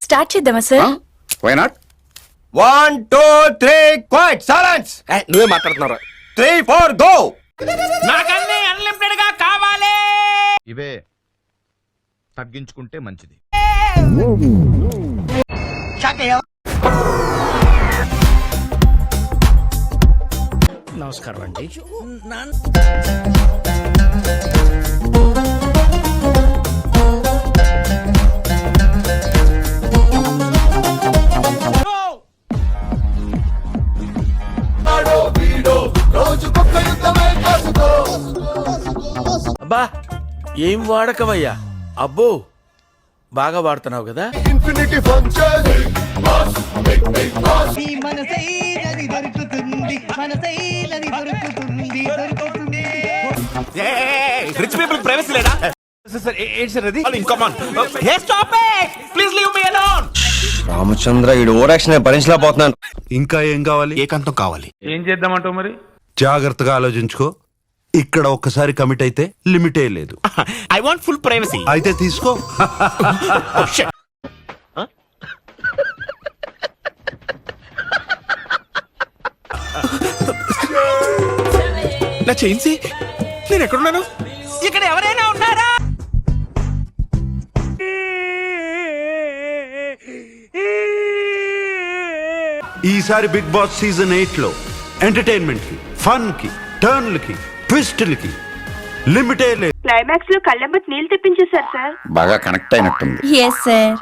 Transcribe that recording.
Start చేద్దామా sir? Why not? 1 2 3 quite silence. నువ్వే మాట్లాడుతున్నారా? 3 4 గో. నాకన్నీ అన్లిమిటెడ్ గా కావాలి. ఇవే తగ్గించుకుంటే మంచిది. నమస్కారం అండి. అబ్బా ఏం వాడకవయ్యా, అబ్బో బాగా వాడుతున్నావు కదా. రిచ్ పీపుల్ ప్రైవసీ లేదా? ఏంటి సార్ అది? Stop it please leave me alone. Ramachandra ఈ ఓవర్ యాక్షన్ భరించలేకపోతున్నాను. ఇంకా ఏం కావాలి? ఏకాంతం కావాలి. ఏం చేద్దామంటావు మరి? జాగ్రత్తగా ఆలోచించుకో. ఇక్కడ ఒక్కసారి కమిట్ అయితే లిమిటే లేదు. I want full privacy. అయితే తీసుకో. నా చైన్సీ, నేను ఎక్కడున్నాను? ఇక్కడ ఎవరైనా ఉన్నారా? ఈసారి బిగ్ బాస్ సీజన్ 8 లో ఎంటర్టైన్మెంట్ కి, ఫన్ కి, టర్న్లకి, ట్విస్టులకి లిమిటే లేదు. క్లైమాక్స్ లో కళ్ళెంబట్ నీళ్ళు తెప్పించేశారు సార్. బాగా కనెక్ట్ అయినట్టుంది. Yes sir.